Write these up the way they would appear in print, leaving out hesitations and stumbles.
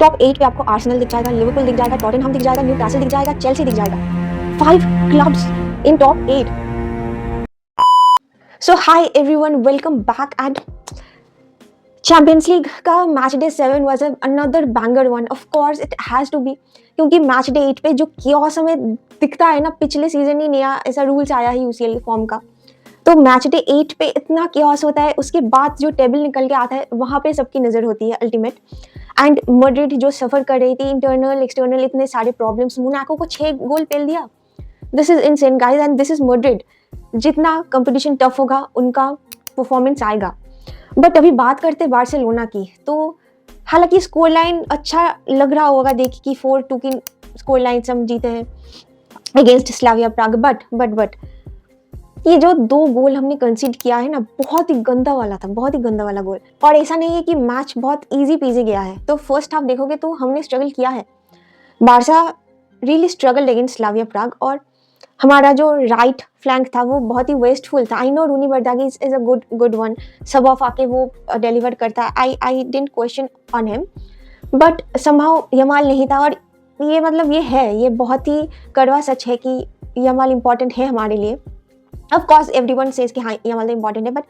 Top 8 पे आपको Arsenal दिख जाएगा, लिवरपूल दिख जाएगा, टॉटनहम दिख जाएगा, न्यूकासल दिख जाएगा, चेल्सी दिख जाएगा। 5 clubs in top 8. So hi everyone, welcome back at champions league का match day 7 was another banger one. Of course it has to be, क्योंकि मैच डे 8 पे जो कियोस हमें दिखता है ना, पिछले सीजन ही नया ऐसा रूल्स आया है यूसीएल फॉर्म का, तो मैच डे 8 पे इतना कियोस होता है, उसके बाद जो टेबल निकल के आता है वहाँ पे सबकी नज़र होती है अल्टीमेट. एंड मैड्रिड जो सफ़र कर रही थी, इंटरनल एक्सटर्नल इतने सारे प्रॉब्लम्स, मोनाको को 6 गोल पेल दिया. This is insane guys, and this is Madrid. जितना कंपटीशन टफ होगा उनका परफॉर्मेंस आएगा. बट अभी बात करते हैं बार्सिलोना की, तो हालांकि स्कोर लाइन अच्छा लग रहा होगा देख कि 4-2 की स्कोर लाइन से हम जीते हैं अगेंस्ट स्लाविया प्राग. बट ये जो 2 गोल हमने कंसीड किया है ना, बहुत ही गंदा वाला था, बहुत ही गंदा वाला गोल. और ऐसा नहीं है कि मैच बहुत इजी पीजी गया है. तो फर्स्ट हाफ देखोगे तो हमने स्ट्रगल किया है. Barca really struggle against Slavia Prague, और हमारा जो राइट फ्लैंक था वो बहुत ही वेस्टफुल था. I know Roony Bardghji is a good one, sub off आके वो डिलीवर करता है. I didn't question on him, but somehow Yamal नहीं था. और ये मतलब ये बहुत ही कड़वा सच है कि यमाल इंपॉर्टेंट है हमारे लिए. ऑफ कोर्स एवरीवन सेज कि हाँ यमाल तो इंपॉर्टेंट है, बट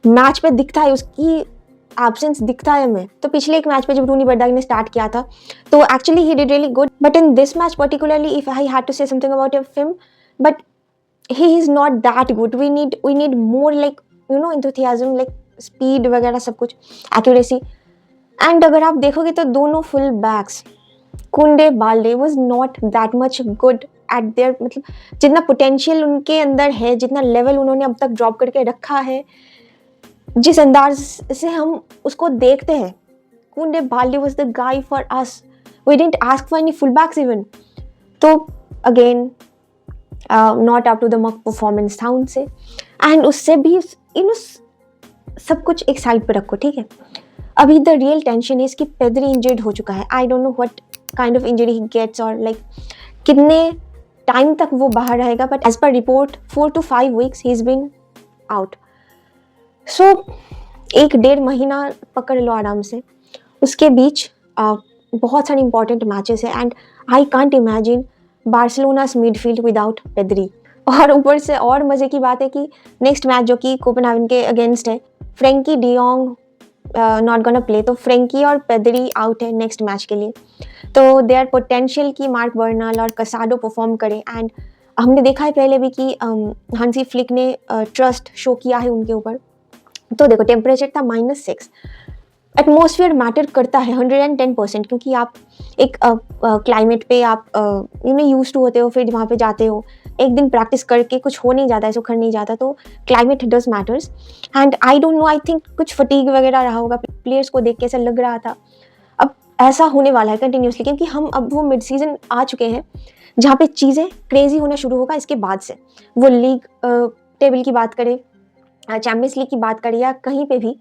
मैच पे दिखता है, उसकी एब्सेंस दिखता है हमें. तो पिछले एक मैच पे जब रूनी बर्दागी ने स्टार्ट किया था तो actually he did really good, but in this match particularly if I had to say something about him, but he is not that good. We need more, like you know, enthusiasm, like speed वगैरह सब कुछ, accuracy. And अगर आप देखोगे तो दोनों full backs कुंडे Balde was not that much good at their, मतलब जितना पोटेंशियल उनके अंदर है, जितना लेवल उन्होंने अब तक ड्रॉप करके रखा है, जिस अंदाज से हम उसको देखते हैं, कुंडे Balde was the guy for us. We didn't ask for any full backs even. तो again not up to the mark performance था उनसे. एंड उससे भी सब कुछ एक साइड पर रखो, ठीक है. अभी द रियल टेंशन इज कि पेद्री इंजर्ड हो चुका है. I don't know what kind of injury he gets, और लाइक कितने टाइम तक वो बाहर रहेगा, but as per report 4 to 5 weeks he is been out. So 1-1.5 महीना पकड़ लो आराम से. उसके बीच बहुत सारे इंपॉर्टेंट मैचेस है, and I can't imagine Barcelona's midfield without Pedri. और ऊपर से और मज़े की बात है कि नेक्स्ट मैच जो कि कोपेनहेगन के अगेंस्ट है, Frenkie de Jong not gonna play, तो फ्रेंकी और पेद्री आउट है नेक्स्ट मैच के लिए. तो दे आर पोटेंशियल कि मार्क बर्नल और कसाडो परफॉर्म करें. एंड हमने देखा है पहले भी कि हांसी फ्लिक ने ट्रस्ट शो किया है उनके ऊपर. तो देखो टेम्परेचर था -6. एटमॉस्फेयर मैटर करता है 110%, क्योंकि आप एक क्लाइमेट पे आप यूज टू होते हो, फिर वहाँ पे जाते हो, एक दिन प्रैक्टिस करके कुछ हो नहीं जाता है, सुखड़ नहीं जाता, तो climate does matters. And I don't no, I think कुछ फटीग वगैरह रहा होगा, प्लेयर्स को देख के ऐसा लग रहा था. अब ऐसा होने वाला है कंटिन्यूसली, क्योंकि हम अब वो मिड सीजन आ चुके हैं जहाँ पे चीज़ें क्रेजी होना शुरू होगा. इसके बाद से वो लीग टेबल की बात करें, चैम्पियंस लीग की बात करें, या कहीं पे भी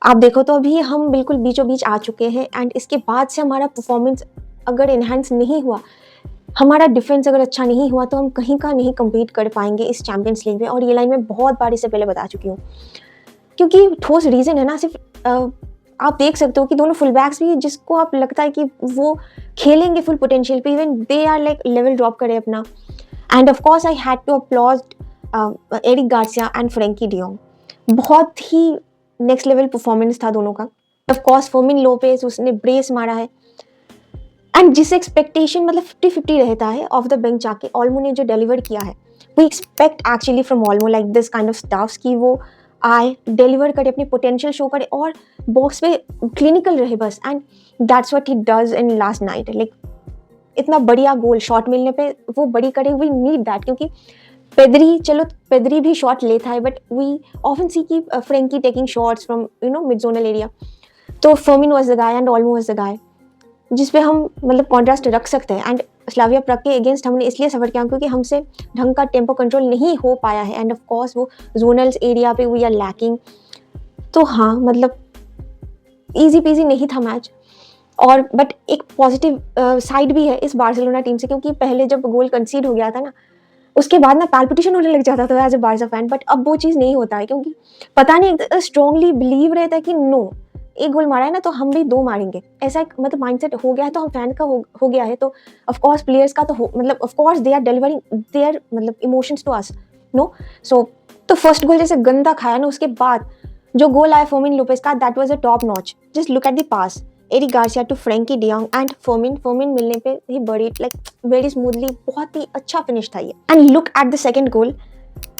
आप देखो तो अभी हम बिल्कुल बीचों बीच आ चुके हैं. एंड इसके बाद से हमारा परफॉर्मेंस अगर इन्हांस नहीं हुआ, हमारा डिफेंस अगर अच्छा नहीं हुआ, तो हम कहीं का नहीं कम्पीट कर पाएंगे इस चैम्पियंस लीग में. और ये लाइन मैं बहुत बार इससे पहले बता चुकी हूँ, क्योंकि ठोस रीज़न है ना. सिर्फ आप देख सकते हो कि दोनों फुल बैक्स भी, जिसको आप लगता है कि वो खेलेंगे फुल पोटेंशियल पे, even they are like level drop करे अपना. And of course I had to applaud Eric Garcia and Frenkie de Jong. बहुत ही नेक्स्ट लेवल परफॉर्मेंस था दोनों का. ऑफ कोर्स फर्मिन लोपेज, उसने ब्रेस मारा है. एंड जिस एक्सपेक्टेशन, मतलब 50-50 रहता है ऑफ द बेंच आके, ऑल्मो ने जो डिलीवर किया है, we expect actually from Olmo like this kind of staffs कि वो आए, डिलीवर करे, अपनी पोटेंशियल शो करे, और बॉक्स पे क्लिनिकल रहे बस. And that's what he does in last night. Like इतना बढ़िया गोल शॉट मिलने पे वो बड़ी करे, वी नीड दैट. क्योंकि पेद्री भी शॉट लेता है, बट वी ऑफन सी की Frenkie taking shots from mid zonal area. तो Fermin was the guy and Olmo was the guy, जिस पे हम मतलब कॉन्ट्रास्ट रख सकते हैं. एंड स्लाविया प्राग के अगेंस्ट हमने इसलिए सफ़र किया क्योंकि हमसे ढंग का टेम्पो कंट्रोल नहीं हो पाया है. एंड ऑफ कोर्स वो जोनल्स एरिया पे वी आर लैकिंग. तो हाँ, मतलब ईजी पीजी नहीं था मैच. और बट एक पॉजिटिव साइड भी है इस बार्सिलोना टीम से, क्योंकि पहले जब गोल कंसीड हो गया था ना, उसके बाद ना पैल्पिटेशन होने लग जाता था as a Barca fan. But अब वो चीज़ नहीं होता है, क्योंकि पता नहीं स्ट्रांगली बिलीव रहता है कि नो, एक गोल मारा है ना तो हम भी 2 मारेंगे, ऐसा एक मतलब माइंडसेट हो गया है। तो हम फैन का हो गया है, तो ऑफ कोर्स प्लेयर्स का तो मतलब of course they are delivering their मतलब emotions to us, no. So तो फर्स्ट गोल जैसे गंदा खाया ना, उसके बाद जो गोल आया फर्मिन लोपेस का, that was a top notch. Just look at the pass, Eric Garcia to Frenkie de Jong and Fermin मिलने पे ही बड़ी लाइक वेरी स्मूथली, बहुत ही अच्छा फिनिश था ये। And look at the second goal,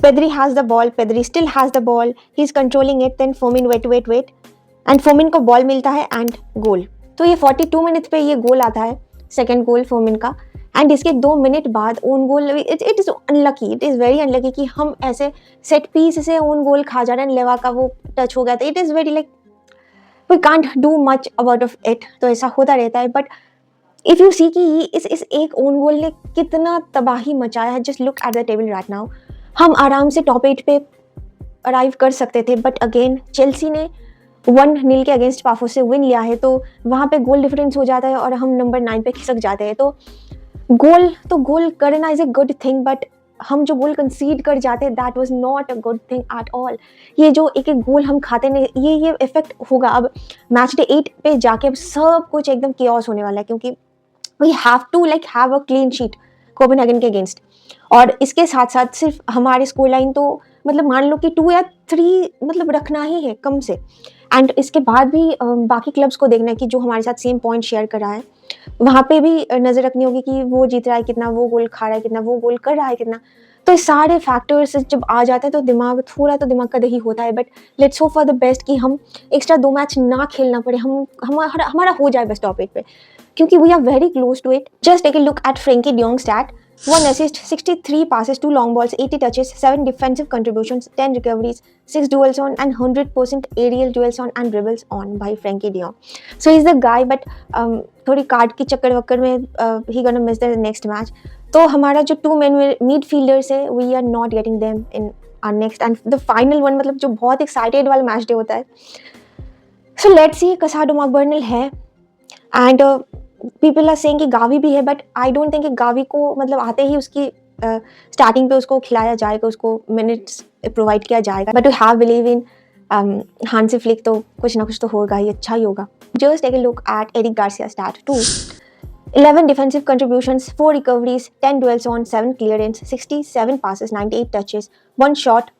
Pedri has the ball, Pedri still has the ball, he's controlling it, then Fomin wait and Fomin को ball मिलता है एंड गोल। तो ये 42 मिनट पे ये गोल आता है, सेकंड गोल फोमिन का। एंड इसके 2 मिनट बाद own goal, it is unlucky, it is very unlucky कि हम ऐसे सेट पीस से ओन गोल खा जा रहे हैं, लेवा का वो टच हो गया था। It is very like we can't do much about of it, तो ऐसा होता रहता है। बट इफ यू सी कि इस एक ओन गोल ने कितना तबाही मचाया है, just look at the table right now. हम आराम से टॉप 8 पे अराइव कर सकते थे, बट अगेन चेल्सी ने 1-0 के अगेंस्ट पाफो से विन लिया है, तो वहाँ पे गोल डिफरेंस हो जाता है और हम नंबर 9 पे खिसक जाते हैं। तो गोल करना is a good thing, but हम जो गोल कंसीड कर जाते हैं that was not a good thing at all. ये जो एक एक गोल हम खाते हैं, ये इफेक्ट होगा अब मैच डे 8 पे जाके। अब सब कुछ एकदम केओस होने वाला है, क्योंकि we have to like have a clean sheet Copenhagen के अगेंस्ट। और इसके साथ साथ सिर्फ हमारी स्कोर लाइन तो मतलब मान लो कि 2 या 3 मतलब रखना ही है कम से। एंड इसके बाद भी बाकी क्लब्स को देखना है कि जो हमारे साथ सेम पॉइंट शेयर कर रहा है, वहाँ पे भी नज़र रखनी होगी कि वो जीत रहा है कितना, वो गोल खा रहा है कितना, वो गोल कर रहा है कितना। तो ये सारे फैक्टर्स जब आ जाते हैं तो दिमाग का दही होता है। But let's hope for the best कि हम एक्स्ट्रा 2 मैच ना खेलना पड़े, हमारा हो जाए बस टॉप 8 पे, क्योंकि we are very close to it. Just take a look at Frenkie de Jong stat, 1 assist, 63 passes, 2 long balls, 80 touches, 7 defensive contributions, 10 recoveries, 6 duels on and 100% aerial duels on and dribbles on by Frankie de Jong. So he's the guy, but थोड़ी card की चक्कर वक्कर में he gonna miss the next match. तो हमारा जो 2 main midfielders है, we are not getting them in our next and the final one, मतलब जो बहुत excited वाला मैच डे होता है। So let's see, कसाडो मैकबर्नल है एंड पीपल आर सेइंग कि गावी भी है, बट आई डोंट थिंक कि गावी को मतलब आते ही उसकी स्टार्टिंग पे उसको खिलाया जाएगा, उसको मिनट्स प्रोवाइड किया जाएगा। But to have believe in Hansi Flick, तो कुछ ना कुछ तो होगा ही, अच्छा ही होगा। Just take a look at Eric Garcia stat 2, 11 defensive contributions, 4 recoveries, 10 duels on, 7 clearance, 67 passes, 98 touches, 1 shot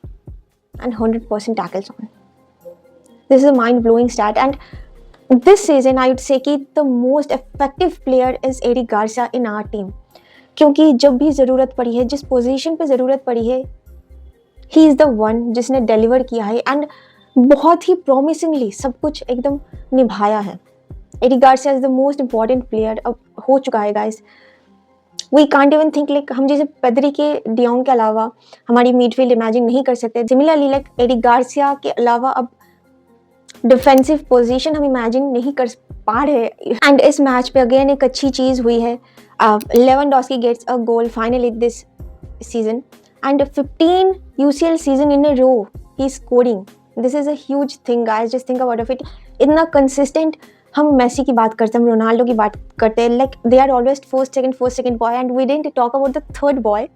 and 100% tackles on. This is a mind-blowing stat, and this season I would say कि the most effective player is Eric Garcia in our team, क्योंकि जब भी ज़रूरत पड़ी है, जिस position पे ज़रूरत पड़ी है, he is the one जिसने डिलीवर किया है एंड बहुत ही प्रॉमिसिंगली सब कुछ एकदम निभाया है। Eric Garcia is the most important player अब हो चुका है guys. We can't even think like हम जैसे पेद्री के डियोंग के अलावा हमारी मिडफील्ड इमेजिन नहीं कर सकते। सिमिलरली लाइक एरिक गार्सिया के अलावा अब डिफेंसिव पोजीशन हम इमेजिन नहीं कर पा रहे। एंड इस मैच पे अगेन एक अच्छी चीज़ हुई है, Lewandowski gets a goal finally this season and 15 UCL season in a row ही scoring. This is a huge thing guys, just think about it. इतना कंसिस्टेंट, हम मेसी की बात करते हैं, हम रोनाल्डो की बात करते हैं, like they are always first second boy and we didn't talk about the third boy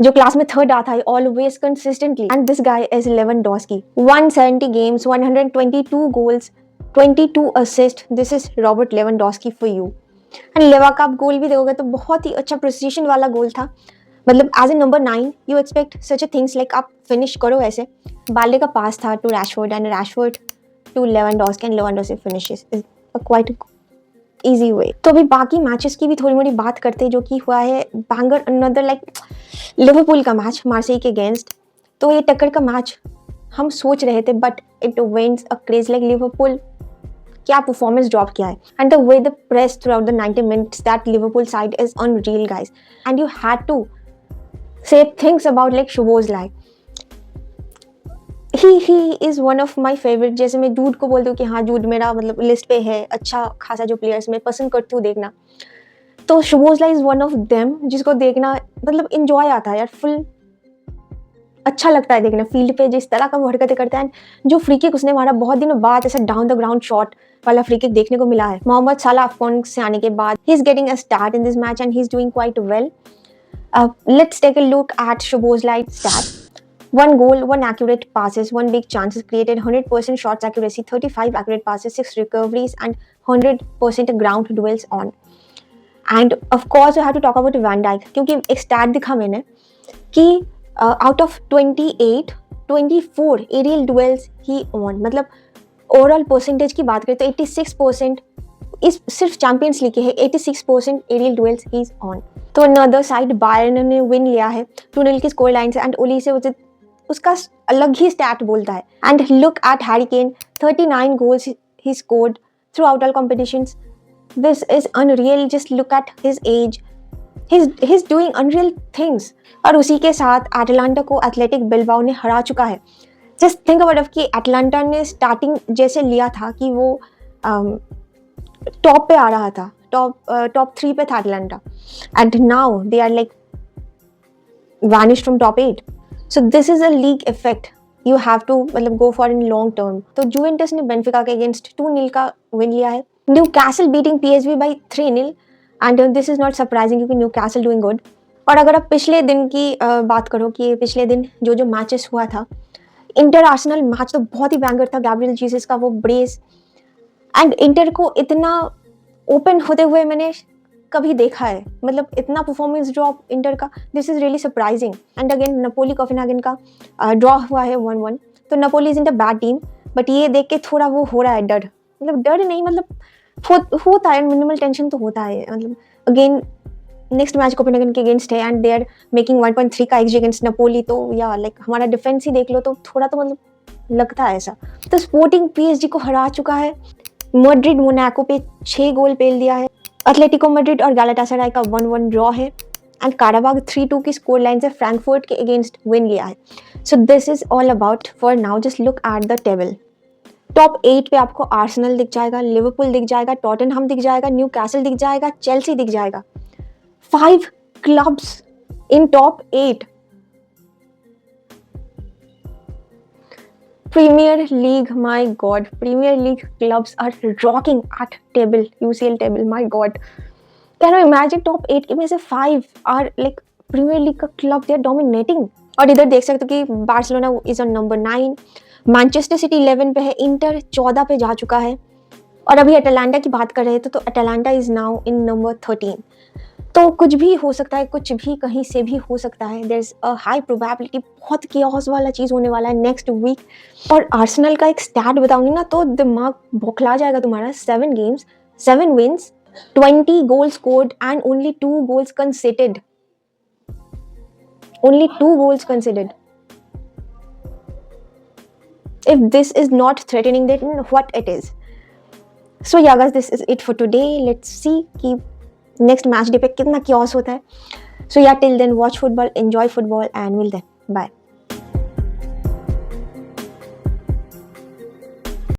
जो क्लास में थर्ड आता है always consistently, and this guy is Lewandowski. 170 games, 122 goals, 22 assist, this is Robert Lewandowski for you. And Lewa का आप गोल भी देखोगे तो बहुत ही अच्छा प्रिसीजन वाला गोल था। मतलब as a number 9 you expect such a things like आप फिनिश करो ऐसे। बाल्डे का पास था to Rashford and Rashford to Lewandowski and Lewandowski finishes is quite easy way. तो अभी बाकी मैचेस की भी थोड़ी मोड़ी बात करते हैं, जो कि हुआ है बैंगर अनदर लाइक लिवरपूल का मैच मार्सेई के अगेंस्ट। तो ये टक्कर का मैच हम सोच रहे थे, but it went's a craze like Liverpool क्या परफॉर्मेंस ड्रॉप किया है and the way the press throughout the 90 minutes that Liverpool side is unreal guys and you had to say things about like Szoboszlai. He is one of my favourite. जैसे मैं जूड को बोलती हूँ कि हाँ जूड मेरा मतलब लिस्ट पे है अच्छा खासा जो प्लेयर्स मैं पसंद करती हूँ देखना, तो शोबोज़लाई इज़ वन ऑफ देम जिसको देखना मतलब इंजॉय आता है यार, फुल अच्छा लगता है देखना फील्ड पे जिस तरह का वो हरकतें करता है। जो फ्री किक उसने मारा, बहुत दिनों बाद ऐसा डाउन द ग्राउंड शॉट वाला फ्री किक देखने को मिला है मोहम्मद साला अफकॉन से आने के बाद। He is getting a start in this match and he is doing quite well. Let's take a look at Szoboszlai stats. 1 goal, 1 accurate passes, 1 big chances created, 100% shots accuracy, 35 accurate passes, 6 recoveries, and 100% ground duels on. And of course, I have to talk about Van Dijk क्योंकि एक stat दिखा मैंने कि out of 28, 24 aerial duels he won. मतलब overall percentage की बात करें तो 86% इस सिर्फ चैंपियंस लीग के है, 86% aerial dwells he is on. तो अनदर साइड बायर्न ने विन लिया है 2-0 की स्कोर लाइन से एंड ओली से उसका अलग ही स्टैट बोलता है. And look at Harry Kane, 39 goals he scored through out all competitions. This is unreal. Just look at his age. He is doing unreal things. और उसी के साथ एटलांटा को एथलेटिक बिल्बाओ ने हरा चुका है. जस्ट थिंक अबाउट कि एटलांटा ने स्टार्टिंग जैसे लिया था कि वो टॉप पे आ रहा था, टॉप 3 पे था Atalanta, and now they are like vanished from top 8. So this is a league effect you have to मतलब go for in long term. तो जुवेंटस ने बेंफिका के अगेंस्ट 2-0 का विन लिया है. Newcastle beating PSV by 3-0 and this is not surprising क्योंकि Newcastle doing good. और अगर आप पिछले दिन की बात करो कि पिछले दिन जो मैचेस हुआ था, इंटर आर्सेनल मैच तो बहुत ही बैंगर था. गैब्रियल जीसस का वो ब्रेस, एंड इंटर को इतना ओपन होते हुए मैंने कभी देखा है. मतलब इतना परफॉर्मेंस ड्रॉप इंटर का, this is really surprising. And again Napoli Copenhagen का ड्रॉ हुआ है 1-1. तो Napoli is in the bad team, but ये देख के थोड़ा वो हो रहा है डर. मतलब डर नहीं, मतलब होता है, मिनिमल टेंशन तो होता है. मतलब अगेन नेक्स्ट मैच कोपेनहेगन के अगेंस्ट है एंड दे आर मेकिंग 1.3 का XG अगेंस्ट नपोली. तो या लाइक हमारा डिफेंस ही देख लो तो थोड़ा तो मतलब लगता है ऐसा. तो स्पोर्टिंग PSG को हरा चुका है. मैड्रिड मोनाको पे 6 गोल पेल दिया है. एटलेटिको मैड्रिड और गैलाटासराय का 1-1 ड्रॉ है एंड काराबाग 3-2 की स्कोर लाइन से फ्रैंकफर्ट के अगेंस्ट विन लिया है. सो this is all about for now. Just look at the table. Top 8 पे आपको आर्सेनल दिख जाएगा, लिवरपूल दिख जाएगा, टॉटनहम दिख जाएगा, न्यू कैसल दिख जाएगा, चेल्सी दिख जाएगा. 5 clubs in top 8. Premier League, my God, Premier League clubs are rocking at table, UCL table, my God. Can you imagine top 8 में से 5 are like Premier League का club, they are dominating. और इधर देख सकते हो कि Barcelona is on number 9, Manchester city 11 पे है, इंटर 14 पे जा चुका है. और अभी अटलांटा की बात कर रहे थे तो Atlanta is now in number 13. तो कुछ भी हो सकता है, कुछ भी कहीं से भी हो सकता है. There is a high probability, बहुत केओस वाला चीज़ होने वाला है नेक्स्ट वीक. और आर्सेनल का एक स्टैट बताऊंगी ना तो दिमाग बौखला जाएगा तुम्हारा. 7 games, 7 wins, 20 goals scored and only 2 goals conceded. Only 2 goals conceded. If this is not threatening, then what it is? So yeah guys, this is it for today. Let's see कि next match day पे कितना chaos होता है. So ya till then watch football, enjoy football and will then bye.